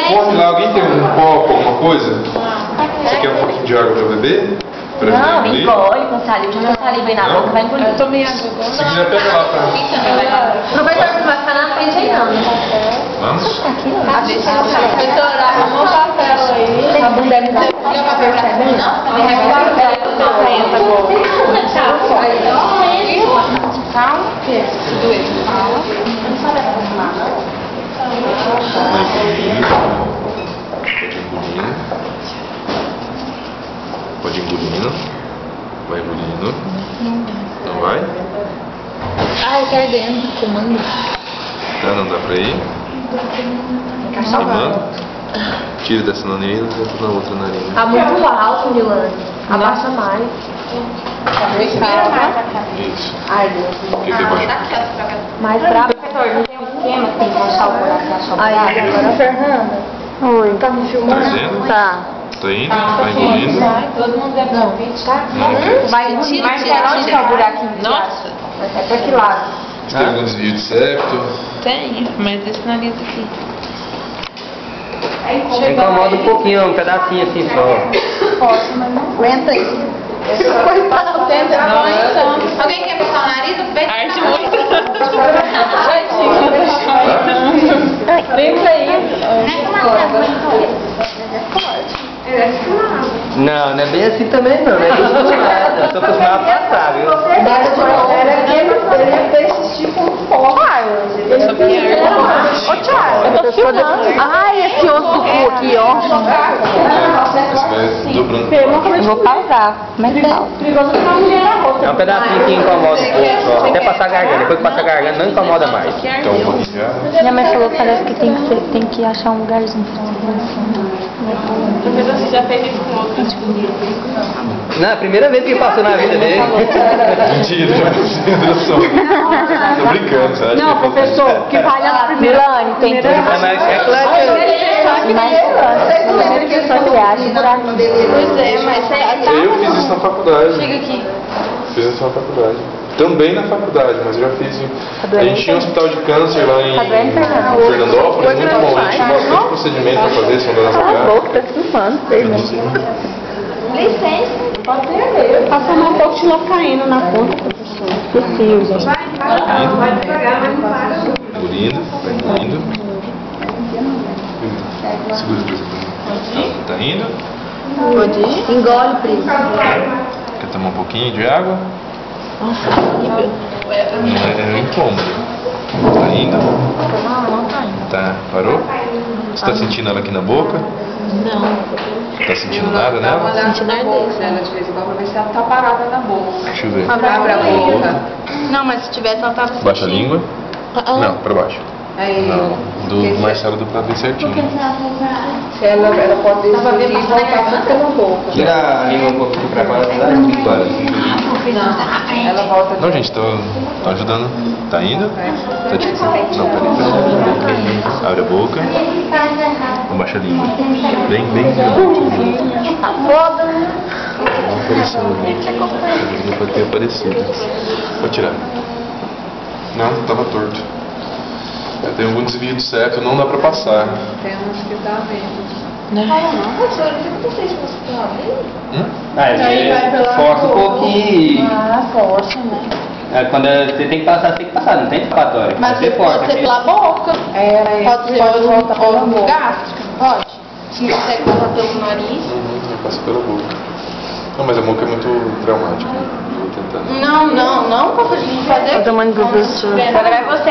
fome lá, alguém tem um copo, alguma coisa? Você quer um pouquinho de água pra beber? Pra Não, engolir? engole com saliva. Já tá saliva aí na boca, vai engolir. Eu tomei água. Se quiser, pega lá pra mim. Professor, você vai ficar na frente aí, não. Vamos? Tá aqui, ó. Professora, arrumou o papel aí. A bunda deve estar. Não, papel pra cima, não? Calma. Pode ir engolindo. Vai engolindo. Não vai? Ai, eu quero dentro, comando. Tá, não dá pra ir. Queimando. Tira dessa narina e entra na outra narina. Tá muito alto, Milane. Abaixa mais. Isso. Ai, Deus. O que é baixo? Mais bravo. Professor, não tem um esquema que tem que achar o buraco e achar o buraco? Aí, agora, Fernanda. Oi. Tá me filmando? Tá vendo? Tá. Tá indo? Tá engolindo? Todo mundo deve ouvir, tá? Vai, tira, onde é o buraquinho? Nossa. Vai ser pra que lado? Você tem algum desvio de septo? Tem, mas esse nariz aqui. Incomoda um pouquinho, um pedacinho assim só. Posso, mas não aguenta aí. Alguém quer puxar o nariz? Arde muito. Vem pra aí. Não, não é bem assim também não, né? Eu tô acostumado a passar, viu? Ô, Thiago, eu tô filmando. Ai, esse osso do cu aqui, ó. Você vai dobrando. Eu vou pausar. Como é que tá? É um pedacinho que incomoda um pouco, só. Até passar a garganta. Depois que passa a garganta, não incomoda mais. Então, um pouquinho de água. Minha mãe falou que parece que tem que achar um lugarzinho pra Professor, você já fez isso com outros? Não, é a primeira vez que passou na vida dele. Mentira, já fiz Tô brincando, você acha Não, que professor, que vale a primeira. Milane, tem tudo. Mas é claro que Mas primeira pessoa que acha buraco. Pois é, mas tá. eu fiz isso na faculdade. Chega aqui. Fiz isso na faculdade. Também na faculdade, mas eu já fiz. A gente tinha um hospital de câncer lá em Fernandópolis, muito bom. A gente tinha bastante procedimento pra fazer, sondar na Cala a boca. boca, tá filmando. Licença. Pode ter. Passa um pouco de locaína na ponta, professor. Possível, gente. Engolindo, vai engolindo. Segura o tá indo. Pode ir? Engole, primo. Quer tomar um pouquinho de água? É incômodo. Tá indo? Não tá indo. Tá, parou? Você tá sentindo ela aqui na boca? Não. Tá sentindo nada nela? Sentindo ardência. Ela de vez em quando pra ver se ela tá parada na boca. Deixa eu ver. Abre a boca. Não, mas se tivesse, ela tava Baixa a língua. Não, pra baixo. Aí. Não, do Marcelo deu pra ver certinho. Ela pode decidir e voltar tudo pela boca. tira a língua um pouquinho pra fora, dá Ela volta Não, gente, tô ajudando. Tá indo? Tá difícil. Não, peraí. Abre a boca. Não baixa a língua. Bem grande. Tá foda. Não apareceu ali. Não pode ter aparecido. Vou tirar. Não, tava torto. Eu tenho algum desvio de septo, não dá pra passar. Tem uns que dá menos. Professor, o que você fez com você tá abrindo? Força um pouquinho. Ah, força, né? Quando você tem que passar, você tem que passar, não tem escapatória. Mas você pode ser pela boca. Pode voltar pela boca. Gástrica, pode. Se você passar pelo nariz. Eu passo pela boca. Não, mas a boca é muito traumática. Vou tentar. Não, não, não pra fazer. O tamanho do professor. Agora vai você.